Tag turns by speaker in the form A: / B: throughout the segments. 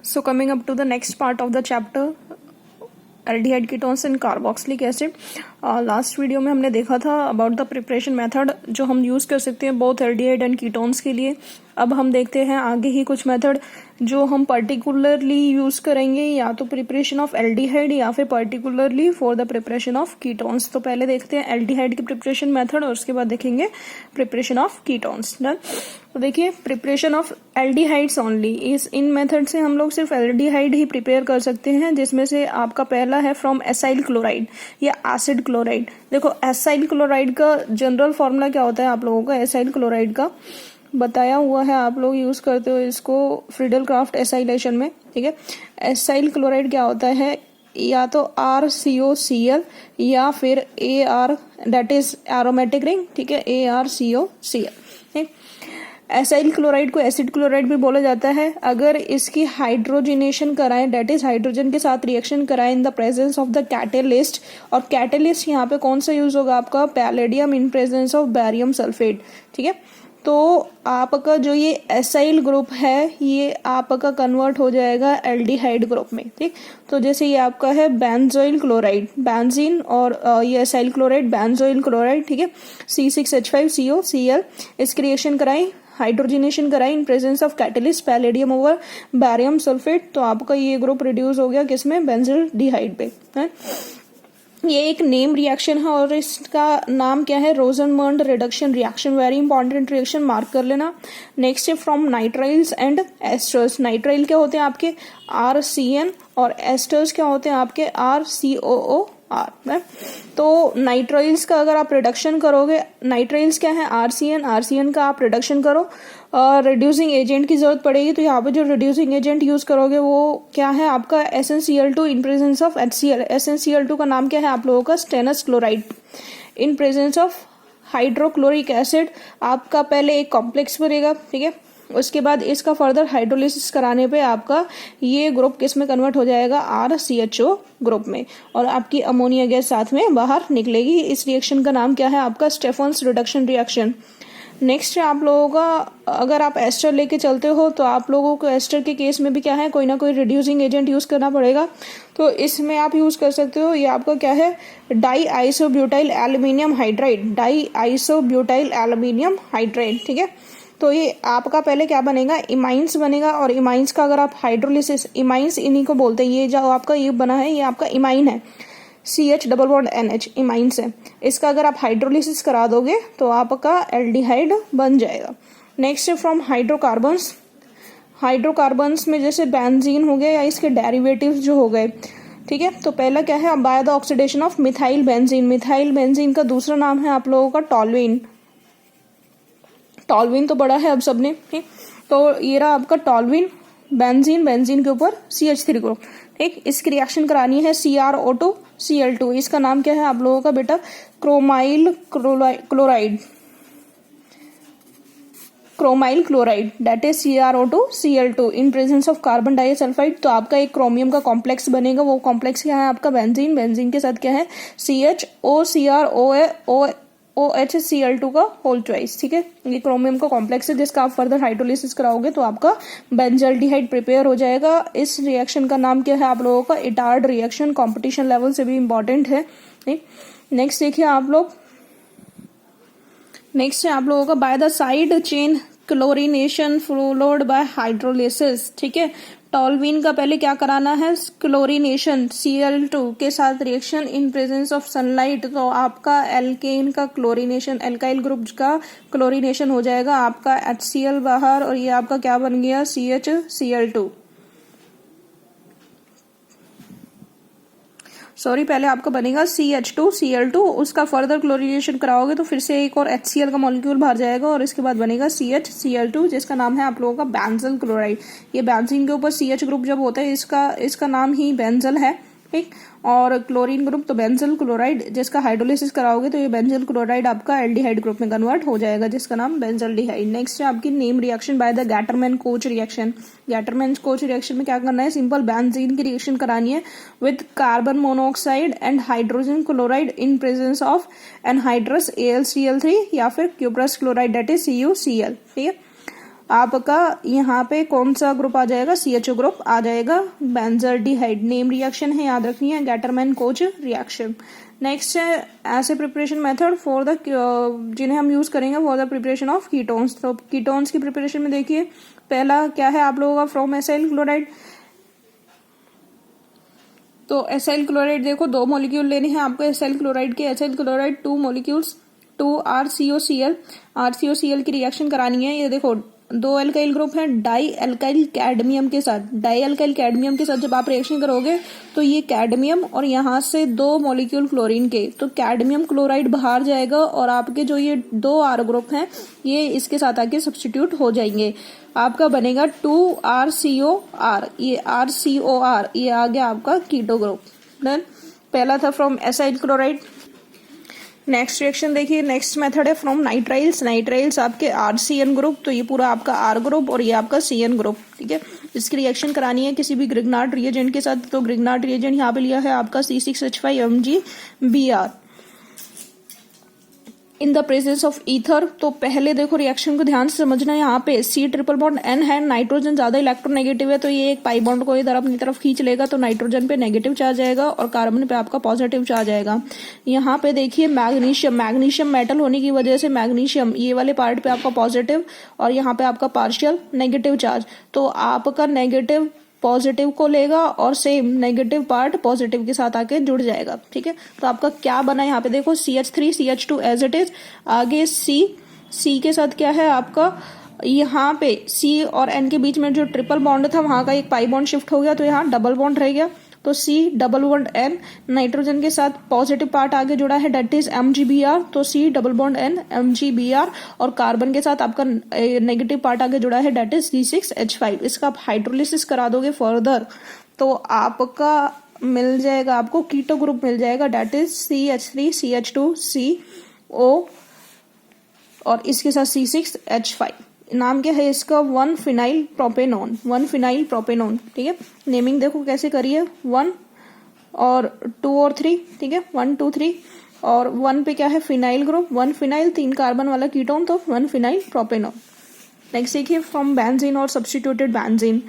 A: So coming up to the next part of the chapter, aldehyde ketones and carboxylic acid. Last video में हमने देखा था about the preparation method जो हम use कर सकते हैं बोथ एल्डिहाइड एंड कीटोन्स के लिए। अब हम देखते हैं आगे ही कुछ मेथड जो हम पर्टिकुलरली यूज़ करेंगे या तो प्रिपरेशन ऑफ एल्डिहाइड या फिर particularly for the preparation of ketones. तो पहले देखते हैं एल्डिहाइड की प्रिपरेशन मेथड और उसके बाद देखेंगे प्रिपरेशन ऑफ कीटोन्स। डन। तो देखिए प्रिपरेशन ऑफ एल्डिहाइड्स ओनली, इस इन मेथड से हम लोग सिर्फ एल्डिहाइड ही प्रिपेयर कर सकते हैं, जिसमें से आपका पहला है फ्रॉम एसाइल क्लोराइड या एसिड क्लोराइड। देखो एसाइल क्लोराइड का जनरल फॉर्मूला क्या होता है आप लोगों का, एसाइल क्लोराइड का बताया हुआ है, आप लोग यूज करते हो इसको फ्रीडल क्राफ्ट एसाइलेशन में। ठीक है, एसाइल क्लोराइड क्या होता है, या तो RCOCl या फिर AR, that is aromatic ring. ठीक है, ARCOCl। ठीक, एसाइल क्लोराइड को एसिड क्लोराइड भी बोला जाता है अगर इसकी हाइड्रोजिनेशन कराएं, दैट इज हाइड्रोजन के साथ रिएक्शन कराएं इन the presence of the catalyst. और कैटेलिस्ट यहाँ पे कौन सा यूज होगा आपका, palladium in presence of barium sulphate. ठीक है, तो आपका जो ये एसाइल ग्रुप है ये आपका कन्वर्ट हो जाएगा एल्डिहाइड ग्रुप में। ठीक, तो जैसे ये आपका है बेंजोइल क्लोराइड, बेंजीन, और ये एसाइल क्लोराइड बेंजोइल क्लोराइड। ठीक है, C6H5COCl, इसकी रिएक्शन कराई, हाइड्रोजिनेशन कराई इन presence of catalyst palladium over barium sulphate, तो आपका ये ग्रुप रिड्यूस हो गया किसमें, बेंजल्डिहाइड पे है। ये एक नेम रिएक्शन है और इसका नाम क्या है, Rosenmund reduction reaction. Very important reaction, mark कर लेना। नेक्स्ट है from nitriles and esters. Nitrile क्या होते हैं आपके RCN और एस्टर्स क्या होते हैं आपके RCOOR। तो नाइट्राइल्स का अगर आप रिडक्शन करोगे, नाइट्राइल्स क्या है RCN का आप रिडक्शन करो, रिड्यूसिंग एजेंट की जरूरत पड़ेगी, तो यहाँ पे जो रिड्यूसिंग एजेंट यूज करोगे वो क्या है आपका SnCl2 in presence of HCl। SnCl2 का नाम क्या है आप लोगों का, stannous chloride in presence of hydrochloric acid. आपका पहले एक कॉम्प्लेक्स बनेगा, ठीक है, उसके बाद इसका फर्दर हाइड्रोलिसिस कराने पे आपका ये ग्रुप किस में कन्वर्ट हो जाएगा, RCHO ग्रुप में, और आपकी अमोनिया गैस साथ में बाहर निकलेगी। इस रिएक्शन का नाम क्या है आपका, स्टेफन्स रिडक्शन रिएक्शन। नेक्स्ट है आप लोगों का, अगर आप एस्टर लेके चलते हो तो आप लोगों को एस्टर के केस में भी क्या है, कोई ना कोई रिड्यूसिंग एजेंट यूज करना पड़ेगा, तो इसमें आप यूज कर सकते हो, ये आपका क्या है, डाईआइसोब्यूटाइल एल्यूमिनियम हाइड्राइड, डाईआइसोब्यूटाइल एल्यूमिनियम हाइड्राइड। ठीक है, तो ये आपका पहले क्या बनेगा, इमाइंस बनेगा, और इमाइंस का अगर आप हाइड्रोलिसिस, इमाइंस इन्हीं को बोलते हैं, ये जो आपका ये बना है ये आपका इमाइन है, CH+NH इमाइंस है। इसका अगर आप हाइड्रोलिसिस करा दोगे तो आपका एल्डिहाइड बन जाएगा। नेक्स्ट है फ्रॉम हाइड्रोकार्बन्स। हाइड्रोकार्बन्स में जैसे बेंजीन हो गया या इसके डेरिवेटिव्स जो हो गए। ठीक है, तो पहला क्या है, by the oxidation of methyl benzene. Methyl benzene का दूसरा नाम है आप लोगों का टॉल्विन। टॉल्विन तो बड़ा है अब सबने, ठीक, तो ये रहा आपका टॉल्विन, बेंजीन, बेंजीन के ऊपर CH3 ग्रुप। ठीक, इसकी रिएक्शन करानी है CrO2Cl2। इसका नाम क्या है आप लोगों का बेटा, chromyl chloride, chromyl chloride, that is CrO2Cl2 in presence of carbon disulphide. तो आपका एक क्रोमियम का कॉम्प्लेक्स बनेगा, वो कॉम्प्लेक्स क्या है आपका, बेंजीन, बेंजीन के साथ क्या है CHOCrOHCl2 का होल ट्वाइस। ठीक है, ये क्रोमियम का कॉम्प्लेक्स है जिसका आप फर्दर हाइड्रोलिसिस कराओगे तो आपका बेंजल्डिहाइड प्रिपेयर हो जाएगा। इस रिएक्शन का नाम क्या है आप लोगों का, इटार्ड रिएक्शन, कंपटीशन लेवल से भी इंपॉर्टेंट है। नेक्स्ट देखिए आप लोग, नेक्स्ट है आप लोगों का by the side chain chlorination followed by hydrolysis. ठीक है, टॉल्विन का पहले क्या कराना है, क्लोरीनेशन, Cl2 के साथ reaction in presence of sunlight, तो आपका एल्केन का क्लोरीनेशन, एल्काइल ग्रुप का क्लोरीनेशन हो जाएगा, आपका HCl बाहर, और ये आपका क्या बन गया, CHCl2। सॉरी, पहले आपका बनेगा CH2Cl2, उसका फर्दर क्लोरीनेशन कराओगे तो फिर से एक और HCl का मॉलिक्यूल बाहर जाएगा, और इसके बाद बनेगा CHCl2 जिसका नाम है आप लोगों का बेंजल क्लोराइड। ये बेंजीन के ऊपर CH ग्रुप जब होता है इसका नाम ही बेंजल है। ठीक, और क्लोरीन ग्रुप तो बेंजल क्लोराइड, जिसका हाइड्रोलिसिस कराओगे तो ये बेंजल क्लोराइड आपका एल्डिहाइड ग्रुप में कन्वर्ट हो जाएगा जिसका नाम बेंजल्डिहाइड। नेक्स्ट है आपकी name reaction by the Gattermann coach reaction. Gattermann coach reaction में क्या करना है, सिंपल बेंजीन की रिएक्शन करानी है with carbon monoxide and hydrogen chloride in presence of anhydrous AlCl3 या फिर cuprous chloride, that is CuCl। ठीक है, आपका यहाँ पे कौन सा ग्रुप आ जाएगा, CHO ग्रुप आ जाएगा, बेंजल्डिहाइड। नेम रिएक्शन है, याद रखनी है, गैटरमैन कोच रिएक्शन। नेक्स्ट है ऐसे प्रिपरेशन मेथड फॉर द जिन्हें हम यूज करेंगे for the preparation of ketones. तो कीटोन्स की प्रिपरेशन में देखिए पहला क्या है आप लोगों का, फ्रॉम एसाइल क्लोराइड। तो एसाइल क्लोराइड देखो 2 मॉलिक्यूल लेने हैं आपको एसाइल क्लोराइड के। Acyl chloride 2 molecules 2RCOCl, RCOCl की रिएक्शन करानी है। ये देखो 2 अल्काइल ग्रुप है डाई अल्काइल कैडमियम के साथ। डाई अल्काइल कैडमियम के साथ जब आप रिएक्शन करोगे तो ये कैडमियम और यहाँ से 2 मॉलिक्यूल क्लोरीन के, तो कैडमियम क्लोराइड बाहर जाएगा और आपके जो ये 2 R ग्रुप हैं ये इसके साथ आके सब्स्टिट्यूट हो जाएंगे। आपका बनेगा 2RCOR, ये RCOR, ये आ गया आपका कीटो ग्रुप। डन, पहला था from acyl chloride. Next reaction देखिए, नेक्स्ट मेथड है फ्रॉम नाइट्राइल्स। नाइट्राइल्स आपके RCN ग्रुप, तो ये पूरा आपका R ग्रुप और ये आपका CN ग्रुप, ठीक है। इसकी रिएक्शन करानी है किसी भी ग्रिग्नार्ड रिएजेंट के साथ। तो ग्रिग्नार्ड रिएजेंट यहाँ पे लिया है आपका C6H5MgBr in the presence of ether. तो पहले देखो रिएक्शन को ध्यान से समझना है। यहाँ पे C ट्रिपल बॉन्ड N है, नाइट्रोजन ज्यादा इलेक्ट्रोनेगेटिव है, तो ये एक पाई बॉन्ड को इधर अपनी तरफ खींच लेगा, तो नाइट्रोजन पे नेगेटिव चार्ज आएगा और कार्बन पे आपका पॉजिटिव चार्ज आएगा। यहाँ पे देखिए मैग्नीशियम, मैग्नीशियम मेटल होने की वजह से मैग्नीशियम ये वाले पार्ट पे आपका पॉजिटिव और यहाँ पे आपका पार्शियल नेगेटिव चार्ज। तो आपका नेगेटिव पॉजिटिव को लेगा और सेम नेगेटिव पार्ट पॉजिटिव के साथ आके जुड़ जाएगा, ठीक है। तो आपका क्या बना यहाँ पे देखो CH3 CH2 as it is. आगे C के साथ क्या है आपका, यहाँ पे C और N के बीच में जो ट्रिपल बॉन्ड था वहां का एक पाई बॉन्ड शिफ्ट हो गया, तो यहाँ डबल बॉन्ड रह गया। तो C double bond N, nitrogen के साथ पॉजिटिव पार्ट आगे जुड़ा है डेट इज MgBr, तो C double bond N MgBr, और कार्बन के साथ आपका नेगेटिव पार्ट आगे जुड़ा है डेट इज C6H5। इसका आप हाइड्रोलिसिस करा दोगे फर्दर तो आपका मिल जाएगा, आपको कीटो ग्रुप मिल जाएगा date is CH3 CH2 CO और इसके साथ C6H5। नाम क्या है इसका, 1-फिनाइल प्रोपेनॉन, 1-फिनाइल प्रोपेनॉन, ठीक है। नेमिंग देखो कैसे करिए, 1 और 2 और 3, ठीक है, 1 2 3 और 1 पे क्या है फिनाइल ग्रुप, 1 फिनाइल 3 कार्बन वाला कीटोन, तो 1 फिनाइल प्रोपेनॉन। नेक्स्ट देखिए फ्रॉम बेंजीन और सब्स्टिट्यूटेड बेंजीन।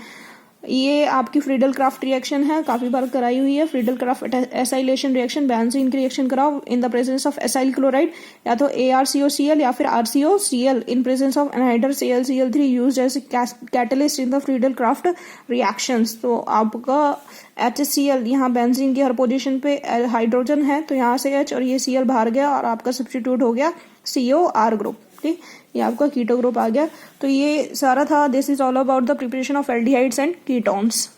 A: ये आपकी फ्रीडल क्राफ्ट रिएक्शन है, काफी बार कराई हुई है। Friedel Crafts acylation reaction, benzene की रिएक्शन कराओ in the presence of acyl chloride, या तो ArCOCl या फिर RCOCl in presence of anhydrous ClCl3 used as catalyst in the Friedel Crafts reactions. तो आपका HCl यहाँ बेंजीन की हर पोजीशन पे हाइड्रोजन है, तो यहाँ से H और ये Cl बाहर गया और आपका सब्स्टिट्यूट हो गया COR ग्रुप, ठीक, ये आपका कीटो ग्रुप आ गया। तो ये सारा था, this is all about the preparation of aldehydes and ketones.